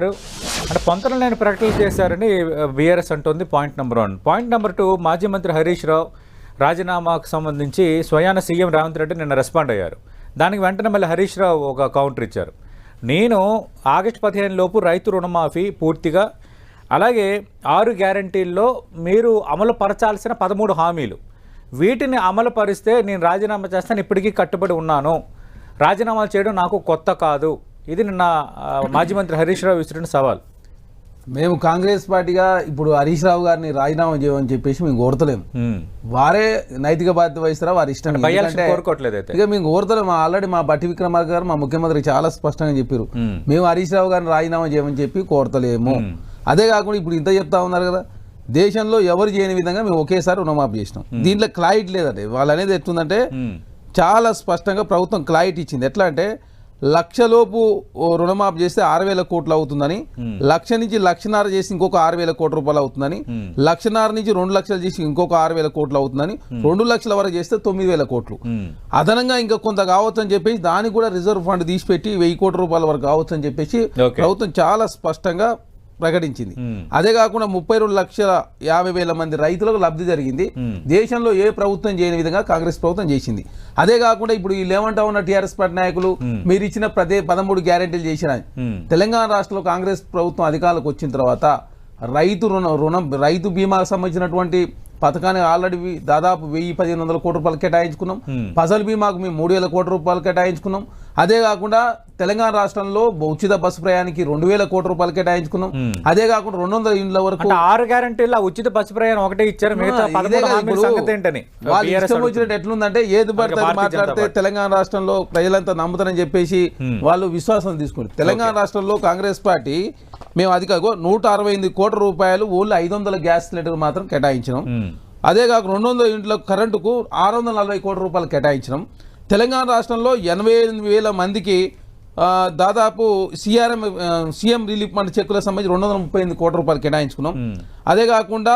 అంటే పొంతన లేని ప్రకటనలు చేశారని బీఆర్ఎస్ అంటుంది. Point number 1. పాయింట్ నెంబర్ 2, మాజీ మంత్రి హరీష్ రావు రాజీనామాకు సంబంధించి స్వయాన సీఎం రేవంత్ రెడ్డి నిన్న రెస్పాండ్ అయ్యారు. దానికి వెంటనే మళ్ళీ హరీష్ రావు ఒక కౌంటర్ ఇచ్చారు. నేను ఆగస్టు 15 లోపు రైతు రుణమాఫీ పూర్తిగా, అలాగే 6 గ్యారంటీల్లో మీరు అమలు పరచాల్సిన 13 హామీలు, వీటిని అమలు పరిస్తే నేను రాజీనామా చేస్తాను, ఇప్పటికీ కట్టుబడి ఉన్నాను, రాజీనామాలు చేయడం నాకు కొత్త కాదు. ఇది నిన్న మాజీ మంత్రి హరీష్ రావు విసిరిన సవాల్. మేము కాంగ్రెస్ పార్టీగా ఇప్పుడు హరీష్ రావు గారిని రాజీనామా చేయమని చెప్పేసి మేము కోరతలేము. వారే నైతిక బాధ్యత వహిస్తారా వారి ఇష్టం, కోరుకోవట్లేదు. ఇక మేము కోరతలేము. ఆల్రెడీ మా బట్టి విక్రమార్క గారు మా ముఖ్యమంత్రి చాలా స్పష్టంగా చెప్పారు, మేము హరీష్ రావు గారిని రాజీనామా చేయమని చెప్పి కోరతలేము. అదే కాకుండా ఇప్పుడు ఇంత చెప్తా ఉన్నారు కదా, దేశంలో ఎవరు చేయని విధంగా మేము ఒకేసారి రుణమాఫీ చేసినాం. దీంట్లో క్లారిటీ లేదంటే వాళ్ళు అనేది ఎట్లుందంటే చాలా స్పష్టంగా ప్రభుత్వం క్లారిటీ ఇచ్చింది. ఎట్లా అంటే 1,00,000 లోపు రుణమాఫీ చేస్తే 6,000 కోట్లు అవుతుందని, 1,00,000 నుంచి 1,50,000 చేసి ఇంకొక 6,000 కోట్ల రూపాయలు అవుతుందని, 1,50,000 నుంచి 2,00,000 చేసి ఇంకొక 6,000 కోట్లు అవుతుందని, 2,00,000 వరకు చేస్తే 9,000 కోట్లు అదనంగా ఇంకా కొంత కావచ్చు అని చెప్పేసి దానికి కూడా రిజర్వ్ ఫండ్ తీసిపెట్టి 1,000 కోట్ల రూపాయల వరకు కావచ్చు అని చెప్పేసి ప్రభుత్వం చాలా స్పష్టంగా ప్రకటించింది. అదే కాకుండా 32,50,000 మంది రైతులకు లబ్ధి జరిగింది. దేశంలో ఏ ప్రభుత్వం చేయని విధంగా కాంగ్రెస్ ప్రభుత్వం చేసింది. అదే కాకుండా ఇప్పుడు వీళ్ళు ఏమంటా ఉన్న టీఆర్ఎస్ పార్టీ నాయకులు మీరు ఇచ్చిన 13 గ్యారెంటీలు చేసిన, తెలంగాణ రాష్ట్రంలో కాంగ్రెస్ ప్రభుత్వం అధికారులకు వచ్చిన తర్వాత రైతు బీమాకు సంబంధించినటువంటి పథకాన్ని ఆల్రెడీ దాదాపు 1,100-1,500 కోట్ల రూపాయలు కేటాయించుకున్నాం. ఫసల్ బీమాకు మేము 3,000 కోట్ల రూపాయలు కేటాయించుకున్నాం. అదే కాకుండా తెలంగాణ రాష్ట్రంలో ఉచిత బస్సు ప్రయాణానికి 2,000 కోట్ల రూపాయలు కేటాయించుకున్నాం. అదే కాకుండా 200 ఇండ్ల వరకు 6 గ్యారెంటీల ఉచిత బస్సు ప్రయాణం ఒకటే ఇచ్చారు. వాళ్ళు ఇష్టం వచ్చినట్టు ఎట్లుందంటే ఏది పడితే మాట్లాడితే తెలంగాణ రాష్ట్రంలో ప్రజలంతా నమ్ముతారని చెప్పేసి వాళ్ళు విశ్వాసం తీసుకుంటారు. తెలంగాణ రాష్ట్రంలో కాంగ్రెస్ పార్టీ మేము అధికారిగా 168 కోట్ల రూపాయలు ఓన్లీ 500 గ్యాస్ సిలిండర్ మాత్రం కేటాయించినాం. అదే కాక 200 ఇంట్ల కరెంటుకు 640 కోట్ల రూపాయలు కేటాయించినాం. తెలంగాణ రాష్ట్రంలో 88,000 మందికి దాదాపు సీఎం రిలీఫ్ ఫండ్ చెక్కులకు సంబంధించి 238 కోట్ల రూపాయలు కేటాయించుకున్నాం. అదే కాకుండా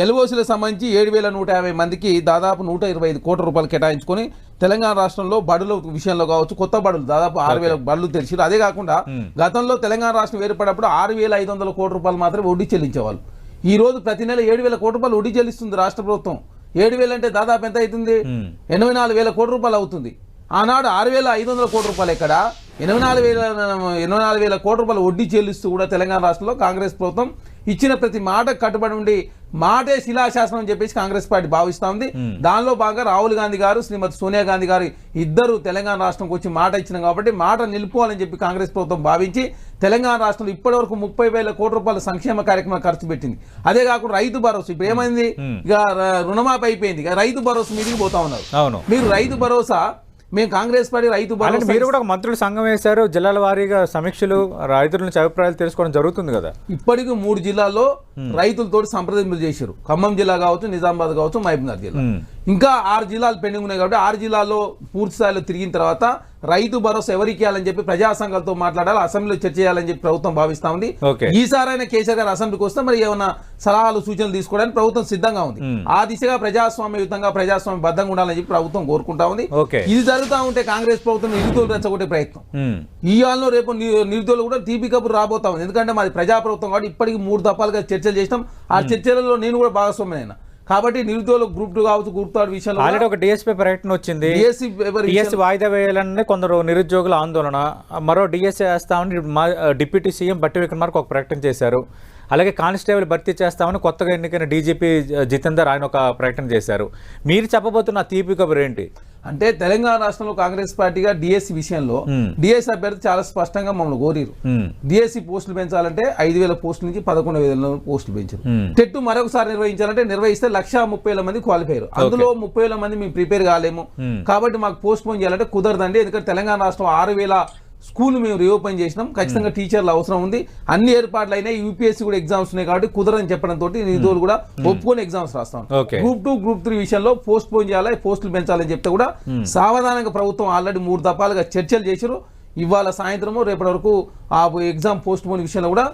ఎల్ఓసీలకు సంబంధించి 7,150 మందికి దాదాపు 125 కోట్ల రూపాయలు కేటాయించుకొని తెలంగాణ రాష్ట్రంలో బడుల విషయంలో కావచ్చు, కొత్త బడులు దాదాపు 6,000 బడులు తెరిచారు. అదే కాకుండా గతంలో తెలంగాణ రాష్ట్రం ఏర్పడినప్పుడు 6,500 కోట్ల రూపాయలు మాత్రమే వడ్డీ చెల్లించేవాళ్ళు. ఈ రోజు ప్రతి నెల 7,000 కోట్ల రూపాయలు వడ్డీ చెల్లిస్తుంది రాష్ట్ర ప్రభుత్వం. 7,000 అంటే దాదాపు ఎంత అవుతుంది? 84,000 కోట్ల రూపాయలు అవుతుంది. ఆనాడు 6,500 కోట్ల రూపాయలు ఎక్కడ 84,000 కోట్ల రూపాయలు వడ్డీ చెల్లిస్తూ కూడా తెలంగాణ రాష్ట్రంలో కాంగ్రెస్ ప్రభుత్వం ఇచ్చిన ప్రతి మాట కట్టుబడి ఉండి మాటే శిలాశాసనం అని చెప్పేసి కాంగ్రెస్ పార్టీ భావిస్తూ ఉంది. దానిలో భాగంగా రాహుల్ గాంధీ గారు, శ్రీమతి సోనియా గాంధీ గారు ఇద్దరు తెలంగాణ రాష్ట్రంకి వచ్చి మాట ఇచ్చినాం కాబట్టి మాట నిలుపుకోవాలని చెప్పి కాంగ్రెస్ ప్రభుత్వం భావించి తెలంగాణ రాష్ట్రంలో ఇప్పటి వరకు 30,000 కోట్ల రూపాయల సంక్షేమ కార్యక్రమాలు ఖర్చు పెట్టింది. అదే కాకుండా రైతు భరోసా ఇప్పుడు ఏమైంది, ఇక రుణమాఫీ అయిపోయింది, ఇక రైతు భరోసా మీదకి పోతా ఉన్నారు. మీరు రైతు భరోసా మేము కాంగ్రెస్ పార్టీ రైతు భరోసా మీరు కూడా మంత్రులు సంఘం వేశారు, జిల్లాల వారీగా సమీక్షలు రైతుల నుంచి అభిప్రాయాలు తెలుసుకోవడం జరుగుతుంది కదా. ఇప్పటికీ 3 జిల్లాల్లో రైతులతో సంప్రదింపులు చేశారు. ఖమ్మం జిల్లా కావచ్చు, నిజామాబాద్ కావచ్చు, మహబూబ్నగర్ జిల్లా, ఇంకా 6 జిల్లాలు పెండింగ్ ఉన్నాయి కాబట్టి 6 జిల్లాల్లో పూర్తి స్థాయిలో తిరిగిన తర్వాత రైతు భరోసా ఎవరికి ఇవ్వాలని చెప్పి ప్రజా సంఘాలతో మాట్లాడాలి, అసెంబ్లీలో చర్చ చేయాలని చెప్పి ప్రభుత్వం భావిస్తా ఉంది. ఈసారైనా కేసీఆర్ గారు అసెంబ్లీకి వస్తే మరి ఏమైనా సలహాలు సూచనలు తీసుకోవడానికి ప్రభుత్వం సిద్ధంగా ఉంది. ఆ దిశగా ప్రజాస్వామ్యయుతంగా ప్రజాస్వామ్యబద్ధంగా ఉండాలని చెప్పి ప్రభుత్వం కోరుకుంటా ఉంది. ఇది జరుగుతూ ఉంటే కాంగ్రెస్ ప్రభుత్వం నిరుద్యోగులు రెచ్చగొట్టే ప్రయత్నం ఇవాళ రేపు నిరుద్యోగులు కూడా తీపి కబురు రాబోతా ఉంది. ఎందుకంటే మాది ప్రజా ప్రభుత్వం కాబట్టి ఇప్పటికీ 3 దఫాలుగా చర్చలు చేసినాం. ఆ చర్చలలో నేను కూడా భాగస్వామ్యమైనా కాబట్టి నిరుద్యోగులు గ్రూప్ 2 కావచ్చు, గ్రూప్ 3 విషయంలో ఆల్రెడీ ఒక డిఎస్పీ ప్రకటన వచ్చింది. డిఎస్సీ వాయిదా వేయాలని కొందరు నిరుద్యోగుల ఆందోళన, మరో డిఎస్సీ వేస్తామని డిప్యూటీ సీఎం బట్టి విక్రమార్క ఒక ప్రకటన చేశారు. అలాగే కానిస్టేబుల్ భర్తీ చేస్తామని కొత్తగా ఎన్నికైన డీజీపీ జితేందర్ ఆయన ఒక ప్రకటన చేశారు. మీరు చెప్పబోతున్న తీపి కబురు ఏంటి అంటే తెలంగాణ రాష్ట్రంలో కాంగ్రెస్ పార్టీగా డిఎస్సీ విషయంలో డిఎస్సీ అభ్యర్థి చాలా స్పష్టంగా మమ్మల్ని కోరిరు. డిఎస్సీ పోస్టులు పెంచాలంటే 5,000 పోస్టుల నుంచి 11,000 పోస్టులు పెంచారు. టెట్ మరొకసారి నిర్వహించాలంటే నిర్వహిస్తే 130,000 మంది క్వాలిఫైర్, అందులో 30,000 మంది మేము ప్రిపేర్ కాలేము కాబట్టి మాకు పోస్ట్ పోన్ చేయాలంటే కుదరదండి. ఎందుకంటే తెలంగాణ రాష్ట్రం 6,000 స్కూల్ మేము రీఓపెన్ చేసినాం, ఖచ్చితంగా టీచర్లు అవసరం ఉంది, అన్ని ఏర్పాట్లు అయినాయి, యూపీఎస్సీ కూడా ఎగ్జామ్స్ ఉన్నాయి కాబట్టి కుదరని చెప్పడంతో నిధులు కూడా ఒప్పుకొని ఎగ్జామ్స్ రాస్తాం. గ్రూప్ 2 గ్రూప్ 3 విషయంలో పోస్ట్ పోన్ చేయాలి, పోస్టులు పెంచాలని చెప్తే కూడా సావధానంగా ప్రభుత్వం ఆల్రెడీ 3 దఫాలుగా చర్చలు చేశారు. ఇవాళ సాయంత్రము రేపటి వరకు ఆ ఎగ్జామ్ పోస్ట్ పోన్ విషయంలో కూడా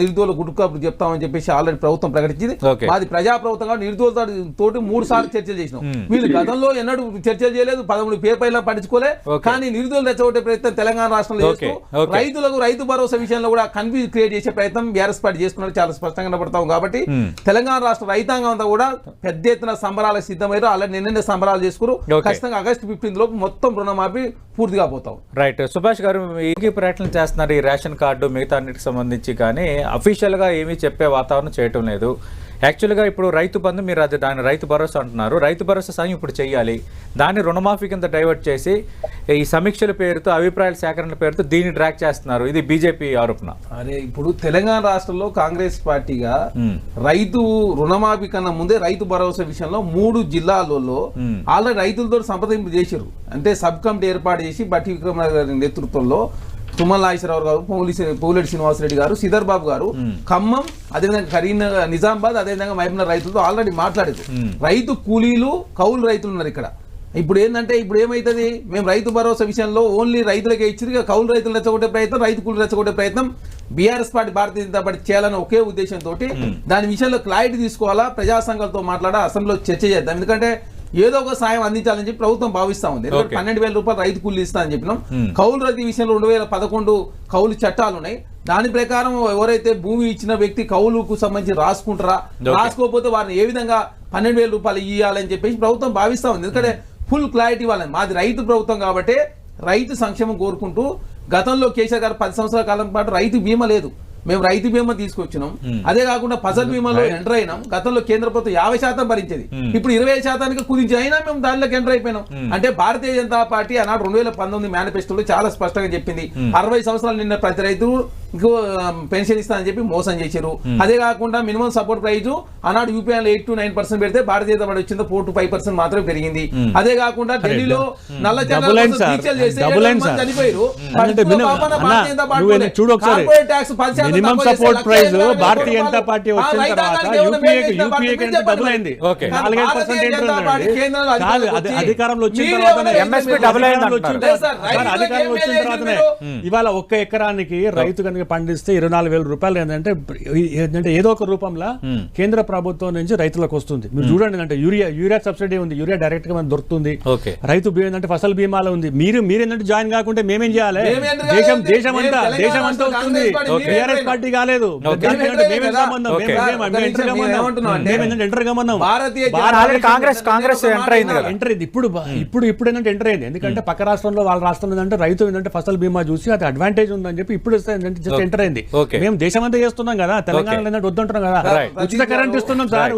నిరుద్యోగుల గుట్టుకాపులు చెప్తామని చెప్పేసి ఆల్రెడీ ప్రభుత్వం ప్రకటించింది. మాది ప్రజాప్రభుత్వంగా నిరుద్యోగులతో తోటి 3 సార్లు చర్చలు చేసినాం. వీళ్ళు గతంలో ఎన్నడూ చర్చలు చేయలేదు, 13 పేపర్లా పట్టించుకోలే. కానీ నిరుద్యోగులు రెచ్చగొట్టే ప్రయత్నం తెలంగాణ రాష్ట్రంలో చేస్తూ రైతులకు రైతు భరోసా విషయంలో కూడా కన్ఫ్యూజ్ క్రియేట్ చేసే ప్రయత్నం బీఆర్ఎస్ పార్టీ చేస్తున్నారు. చాలా స్పష్టంగా కనబడతాం. కాబట్టి తెలంగాణ రాష్ట్ర రైతాంగం అంతా కూడా పెద్ద ఎత్తున సంబరాలకు సిద్ధమయ్యారు. ఆల్రెడీ నిన్నే సంబరాలు చేసుకున్నారు. ఖచ్చితంగా ఆగస్టు 15 లోపు మొత్తం రుణమాఫీ పూర్తిగా పోతాం. రైట్. సుభాష్ గారు ఏకీ ప్రకటనలు చేస్తున్నారు ఈ రేషన్ కార్డు మిగతా అన్నిటికి సంబంధించి, కానీ అఫీషియల్గా ఏమీ చెప్పే వాతావరణం చేయటం లేదు. యాక్చువల్గా ఇప్పుడు రైతు బంధు మీరు అది దాని రైతు భరోసా అంటున్నారు. రైతు భరోసా సాయం ఇప్పుడు చేయాలి, దాన్ని రుణమాఫీ కింద డైవర్ట్ చేసి ఈ సమీక్షల పేరుతో అభిప్రాయాల సేకరణ పేరుతో దీన్ని ట్రాక్ చేస్తున్నారు. ఇది బీజేపీ ఆరోపణ. అరే ఇప్పుడు తెలంగాణ రాష్ట్రంలో కాంగ్రెస్ పార్టీగా రైతు రుణమాఫీ కన్నా ముందే రైతు భరోసా విషయంలో 3 జిల్లాలలో ఆల్రెడీ రైతులతో సంప్రదింపు చేశారు. అంటే సబ్ కమిటీ ఏర్పాటు చేసి బట్టి విక్రమార్క గారి నేతృత్వంలో తుమ్మల నాగేశ్వరరావు గారు, పోలేటి శ్రీనివాసరెడ్డి గారు, శ్రీధర్ బాబు గారు ఖమ్మం, అదేవిధంగా కరీంనగర్, నిజామాబాద్, అదేవిధంగా మహబూబ్నగర్ రైతులతో ఆల్రెడీ మాట్లాడారు. రైతు కూలీలు కౌలు రైతులు ఉన్నారు ఇక్కడ. ఇప్పుడు ఏంటంటే ఇప్పుడు ఏమైతుంది, మేము రైతు భరోసా విషయంలో ఓన్లీ రైతులకే ఇచ్చి కౌలు రైతులు రెచ్చగొట్టే ప్రయత్నం, రైతు కూలీలు రెచ్చగొట్టే ప్రయత్నం బీఆర్ఎస్ పార్టీ, భారతీయ జనతా పార్టీ చేయాలని ఒకే ఉద్దేశంతో దాని విషయంలో క్లారిటీ తీసుకోవాలా, ప్రజా సంఘాలతో మాట్లాడా, అసెంబ్లీలో చర్చ చేద్దాం. ఎందుకంటే ఏదో ఒక సాయం అందించాలని చెప్పి ప్రభుత్వం భావిస్తా ఉంది. ఎందుకంటే 12,000 రూపాయలు రైతు కూలీలు ఇస్తా అని చెప్పినాం. కౌలు రైతు విషయంలో 2011 కౌలు చట్టాలు ఉన్నాయి. దాని ప్రకారం ఎవరైతే భూమి ఇచ్చిన వ్యక్తి కౌలుకు సంబంధించి రాసుకుంటారా, రాసుకోకపోతే వారిని ఏ విధంగా 12,000 రూపాయలు ఇవ్వాలని చెప్పేసి ప్రభుత్వం భావిస్తా ఉంది. ఎందుకంటే ఫుల్ క్లారిటీ ఇవ్వాలని. మాది రైతు ప్రభుత్వం కాబట్టి రైతు సంక్షేమం కోరుకుంటూ గతంలో కేసీఆర్ గారు 10 సంవత్సరాల కాలం పాటు రైతు బీమా లేదు, మేము రైతు బీమా తీసుకొచ్చినాం. అదే కాకుండా ఫసల్ బీమాలో ఎంటర్ అయినాం. గతంలో కేంద్ర ప్రభుత్వం 50% భరించేది, ఇప్పుడు 25% కుదించి అయినా మేము దానిలోకి ఎంటర్ అయిపోయినాం. అంటే భారతీయ జనతా పార్టీ ఆనాడు 2019 మేనిఫెస్టోలో చాలా స్పష్టంగా చెప్పింది 60 సంవత్సరాలు నిన్న ప్రతి రైతు పెన్షన్ ఇస్తానని చెప్పి మోసం చేశారు. అదే కాకుండా మినిమం సపోర్ట్ ప్రైజ్ ఆనాడు యూపీఐలో 8 to 9% పెడితే భారతీయ జనతా పార్టీ వచ్చిందో 4 to 5% మాత్రమే పెరిగింది. అదే కాకుండా ఢిల్లీలో నల్ల చంద్రబాబు చనిపోయారు. మినిమం సపోర్ట్ ప్రైస్ భారతీయ జనతా పార్టీ వచ్చిన తర్వాత యూపీఏకి డబుల్ అయింది. 4% అధికారంలో వచ్చిన తర్వాతనే ఇవాళ 1 ఎకరానికి రైతు కనుక పండిస్తే 24,000 రూపాయలు ఏంటంటే ఏదో ఒక రూపంలో కేంద్ర ప్రభుత్వం నుంచి రైతులకు వస్తుంది. మీరు చూడండి, అంటే యూరియా సబ్సిడీ ఉంది, యూరియా డైరెక్ట్ గా మనకు దొరుకుతుంది. రైతు బీమా అంటే ఫసల్ బీమాలో ఉంది. మీరు ఏంటంటే జాయిన్ కాకుంటే మేమేం చేయాలి? దేశం అంతా వస్తుంది. టీఆర్ఎస్ పార్టీ కాలేదు. కాంగ్రెస్ ఎంటర్ అయింది. ఇప్పుడు ఏంటంటే ఎంటర్ అయింది. ఎందుకంటే పక్క రాష్ట్రంలో వాళ్ళ రాష్ట్రంలో ఏంటంటే రైతు ఏంటంటే ఫసల్ బీమా చూసి అది అడ్వాంటేజ్ ఉందని చెప్పి ఇప్పుడు జస్ట్ ఎంటర్ అయింది. మేము దేశం అంతా చేస్తున్నాం కదా, తెలంగాణలో ఏంటంటే వద్దంటున్నాం కదా, ఉచిత కరెంట్ ఇస్తున్నాం సార్,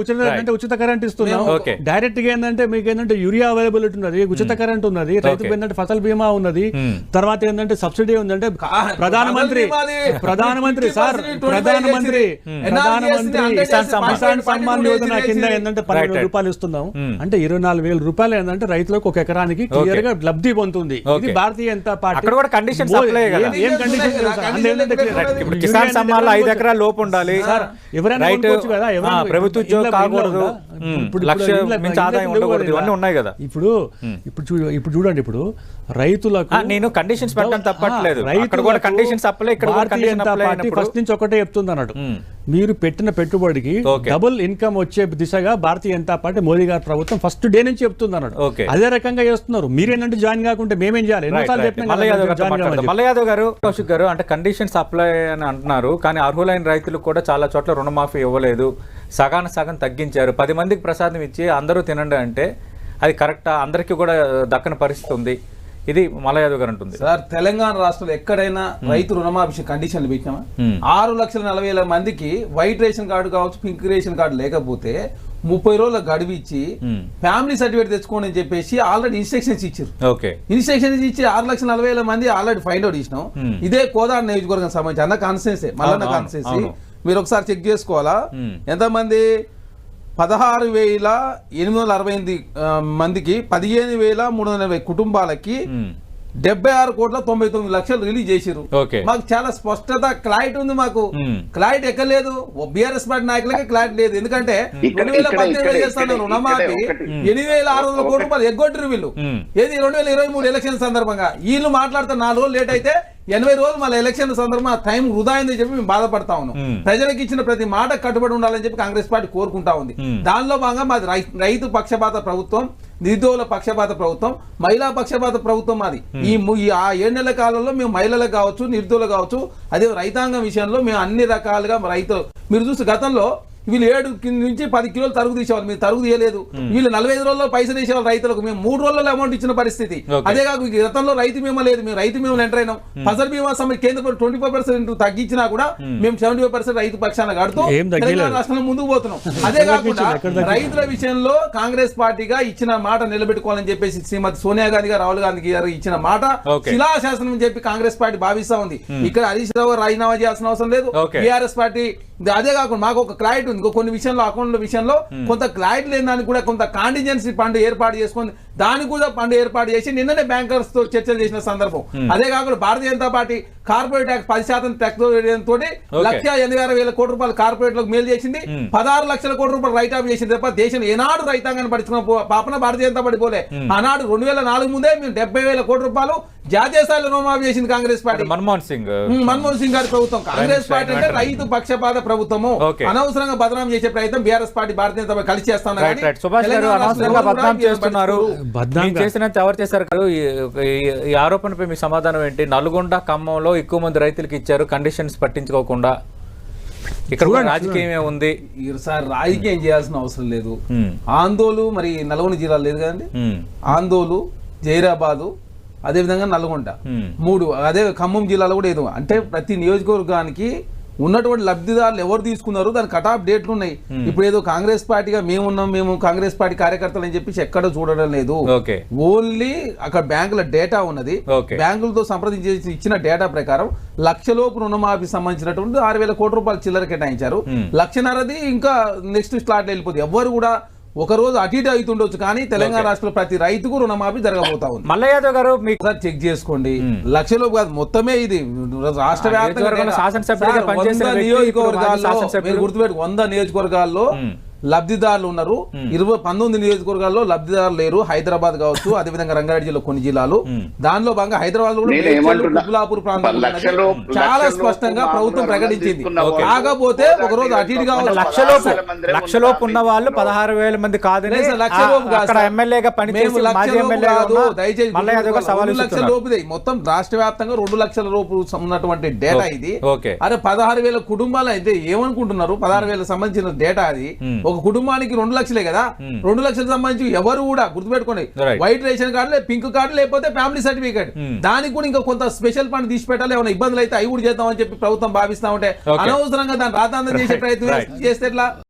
ఉచిత కరెంట్ ఇస్తున్నాం. డైరెక్ట్ గా ఏంటంటే మీకు ఏంటంటే యూరియా అవైలబిలిటీ ఉన్నది, ఉచిత కరెంట్ ఉన్నది, రైతుకు ఏంటంటే ఫసల్ బీమా ఉన్నది, తర్వాత ఏంటంటే సబ్సిడీ ఉందంటే ప్రధానమంత్రి కిసాన్ సమ్మాన్ యోజన కింద ఏంటంటే 12,000 రూపాయలు ఇస్తున్నాం. అంటే 24,000 రూపాయలు ఏంటంటే రైతులకు 1 ఎకరానికి క్లియర్ గా లబ్ధి పొందుతుంది. ఇది భారతీయ జనతా పార్టీ. కిసాన్ సమ్మాన్ 5 ఎకరాల లోపు ఉండాలి, ప్రభుత్వ ఉద్యోగం కాకూడదు, ఆదాయం ఉండకూడదు, ఇవన్నీ ఉన్నాయి కదా. ఇప్పుడు చూడండి, ఇప్పుడు రైతులకు నేను కండిషన్స్ పెట్టడం తప్పట్లేదు, ఫస్ట్ నుంచి ఒకటే చెప్తుంది అన్నట్టు, మీరు పెట్టిన పెట్టుబడికి డబుల్ ఇన్కమ్ వచ్చే దిశగా భారతీయ జనతా పార్టీ మోదీ గారి ప్రభుత్వం ఫస్ట్ డే నుంచి చెప్తుంది అన్నట్టు. అదే రకంగా చేస్తున్నారు. మీరేంటంటే జాయిన్ కాకుంటే మేమేం చేయాలి? మల్ల యాదవ్ గారు, కౌశిక్ గారు, అంటే కండిషన్స్ అప్లై అని అంటున్నారు, కానీ అర్హులైన రైతులకు కూడా చాలా చోట్ల రుణమాఫీ ఇవ్వలేదు, సగం తగ్గించారు. 10 మందికి ప్రసాదం ఇచ్చి అందరూ తినండి అంటే అది కరెక్టా? అందరికీ కూడా దక్కని పరిస్థితి ఉంది. ఇది మల్ల యాదవ్ గారు అంటుంది. సార్, తెలంగాణ రాష్ట్రంలో ఎక్కడైనా రైతు రుణమాఫీ కండిషన్లు పెట్టినామా? 6,40,000 మందికి వైట్ రేషన్ కార్డు కావచ్చు, పింక్ రేషన్ కార్డు లేకపోతే 30 రోజుల గడువు ఇచ్చి ఫ్యామిలీ సర్టిఫికేట్ తెచ్చుకోండి అని చెప్పేసి ఆల్రెడీ ఇన్స్ట్రక్షన్స్ ఇచ్చారు. ఇన్స్ట్రక్షన్స్ ఇచ్చి 6,40,000 మంది ఆల్రెడీ ఫైండ్ అవుట్ చేసినాం. ఇదే కోదాడ నియోజకవర్గం సంబంధించి అన్న కాన్స్టిట్యున్సీ, మల్లన్న కాన్స్టిట్యున్సీ, మీరు ఒకసారి చెక్ చేసుకోవాలా ఎంతమంది? 16,868 మందికి 15,340 కుటుంబాలకి 76,99,00,000 రిలీజ్ చేసిరు. ఓకే. మాకు చాలా స్పష్టత క్లారిటీ ఉంది. మాకు క్లారిటీ ఎక్కలేదు. బీఆర్ఎస్ పార్టీ నాయకులకే క్లారిటీ లేదు. ఎందుకంటే 2018 చేస్తాను రుణమాఫీ 8,600 కోట్ల రూపాయలు ఎగ్గొట్టిరు వీళ్ళు. ఏది 2023 ఎలక్షన్ సందర్భంగా వీళ్ళు మాట్లాడితే 4 రోజులు లేట్ అయితే 80 రోజులు మళ్ళీ ఎలక్షన్ సందర్భంగా టైం వృధా అయిందని చెప్పి మేము బాధపడతా ఉన్నాం. ప్రజలకు ఇచ్చిన ప్రతి మాట కట్టుబడి ఉండాలని చెప్పి కాంగ్రెస్ పార్టీ కోరుకుంటా ఉంది. దానిలో భాగంగా మాది రైతు పక్షపాత ప్రభుత్వం, నిరుద్యోగుల పక్షపాత ప్రభుత్వం, మహిళా పక్షపాత ప్రభుత్వం మాది. ఈ 7 నెలల కాలంలో మేము మహిళలకు కావచ్చు, నిరుద్యోగులు కావచ్చు, అదే రైతాంగం విషయంలో మేము అన్ని రకాలుగా రైతులు మీరు చూస్తే గతంలో వీళ్ళు 7 నుంచి 10 కిలోలు తరుగు తీసేవాళ్ళు, మీరు తరుగు తీయలేదు. వీళ్ళు 45 రోజుల్లో పైసలు తీసేవాళ్ళు రైతులకు, మేము 3 రోజుల్లో అమౌంట్ ఇచ్చిన పరిస్థితి. అదే కాక గతంలో రైతు బీమా లేదు, మేము రైతు బీమా ఎంటర్ అయినాం. ఫసల్ బీమా కేంద్ర 25% తగ్గించినా కూడా మేము 75% రైతు పక్షాన కడుతూ తెలంగాణ రాష్ట్రంలో ముందుకు పోతున్నాం. అదే కాకుండా రైతుల విషయంలో కాంగ్రెస్ పార్టీగా ఇచ్చిన మాట నిలబెట్టుకోవాలని చెప్పేసి శ్రీమతి సోనియా గాంధీ గారు, రాహుల్ గాంధీ గారు ఇచ్చిన మాట శిలాశాసనం అని చెప్పి కాంగ్రెస్ పార్టీ భావిస్తా ఉంది. ఇక్కడ హరీష్ రావు రాజీనామా చేయాల్సిన అవసరం లేదు. టీఆర్ఎస్ పార్టీ అదే కాకుండా మాకు ఒక క్లారిటీ ఉంది. కొన్ని విషయంలో అకౌంట్ల విషయంలో కొంత క్లారిటీ లేని దానికి కూడా కొంత కాంటిజెన్సీ ఫండ్ ఏర్పాటు చేసుకొని దానికి కూడా ఫండ్ ఏర్పాటు చేసి నిన్ననే బ్యాంకర్స్ తో చర్చలు చేసిన సందర్భం. అదే కాకుండా Bharatiya Janata Party corporate tax 10% tax తోటి 1,86,000 కోట్ల రూపాయలు కార్పొరేట్ లకు మేలు చేసింది. 16 లక్షల కోట్ల రూపాయలు రైట్ ఆఫ్ చేసింది తప్ప దేశం ఏనాడు రైతాంగాన్ని పడుచుకున్న పాపన భారతీయ జనతా పార్టీ పోలే. ఆనాడు 2004 ముందే మేము 70,000 కోట్ల రూపాయలు జాతీయ స్థాయిలో రుణమాఫీ చేసింది కాంగ్రెస్ పార్టీ, మన్మోహన్ సింగ్ గారి ప్రభుత్వం. కాంగ్రెస్ పార్టీ అంటే రైతు పక్షపాత ప్రభుత్వము. అనవసరంగా బదనాం చేసే ప్రయత్నం బీఆర్ఎస్ పార్టీ భారతీయ జనతా పార్టీ కలిసి చేస్తున్నారు. చేసినంత ఎవరు చేశారు కదా? ఈ ఆరోపణపై మీ సమాధానం ఏంటి? నల్గొండ, ఖమ్మంలో ఎక్కువ మంది రైతులకు ఇచ్చారు కండిషన్స్ పట్టించుకోకుండా. ఇక్కడ కూడా రాజకీయం ఉంది సార్. రాజకీయం చేయాల్సిన అవసరం లేదు. ఆందోళన మరి నల్గొండ జిల్లాలో లేదు కదండి. ఆందోళన, జైరాబాదు, అదే విధంగా నల్గొండ 3, అదే ఖమ్మం జిల్లాలో కూడా ఏదో. అంటే ప్రతి నియోజకవర్గానికి ఉన్నటువంటి లబ్ధిదారులు ఎవరు తీసుకున్నారు దాని కట్ ఆఫ్ డేట్లు ఉన్నాయి. ఇప్పుడు ఏదో కాంగ్రెస్ పార్టీగా మేము కాంగ్రెస్ పార్టీ కార్యకర్తలు అని చెప్పేసి ఎక్కడ చూడడం లేదు. ఓన్లీ అక్కడ బ్యాంకుల డేటా ఉన్నది. బ్యాంకులతో సంప్రదించి ఇచ్చిన డేటా ప్రకారం 1,00,000 లోపు రుణమాఫీ సంబంధించినటువంటి 6,000 కోట్ల రూపాయలు చిల్లర కేటాయించారు. 1,50,000 ఇంకా నెక్స్ట్ స్లాట్ వెళ్ళిపోతుంది. ఎవరు కూడా ఒక రోజు అటు ఇటు అవుతుండొచ్చు కానీ తెలంగాణ రాష్ట్రంలో ప్రతి రైతుకు రుణమాఫీ జరగబోతా ఉంది. మల్లయ్య యాదవ్ గారు మీకు చెక్ చేసుకోండి. 1,00,000 లోపు కాదు, మొత్తమే ఇది రాష్ట్ర వ్యాప్తంగా నియోజకవర్గాల్లో గుర్తుపెట్టు 100 నియోజకవర్గాల్లో లబ్ధిదారులు ఉన్నారు. 19 నియోజకవర్గాల్లో లబ్ధిదారులు లేరు. హైదరాబాద్ కావచ్చు, అదేవిధంగా రంగారెడ్డి జిల్లా కొన్ని జిల్లాలు. దానిలో భాగంగా హైదరాబాద్ లో కుబ్లాపూర్ ప్రాంతం చాలా స్పష్టంగా ప్రభుత్వం ప్రకటించింది. కాకపోతే ఒక రోజు అటు ఇటు కావచ్చు. 1,00,000 లోపు ఉన్న వాళ్ళు 16,000 మంది కాదని ఎమ్మెల్యేగా మొత్తం రాష్ట్ర వ్యాప్తంగా 2,00,000 లోపు ఉన్నటువంటి డేటా ఇది. అరే 16,000 కుటుంబాలు అయితే ఏమనుకుంటున్నారు? 16,000 సంబంధించిన డేటా అది. ఒక కుటుంబానికి 2 లక్షలే కదా. 2 లక్షలకు సంబంధించి ఎవరు కూడా గుర్తుపెట్టుకోండి, white ration card, pink card, లేకపోతే ఫ్యామిలీ సర్టిఫికేట్, దానికి కూడా ఇంకా కొంత స్పెషల్ ఫండ్ తీసి పెట్టాలి. ఏమైనా ఇబ్బందులు అయితే అవి కూడా చేద్దామని చెప్పి ప్రభుత్వం భావిస్తా ఉంటే అనవసరంగా దాన్ని రాతాంతం చేసే ప్రయత్నం చేస్తే ఎట్లా?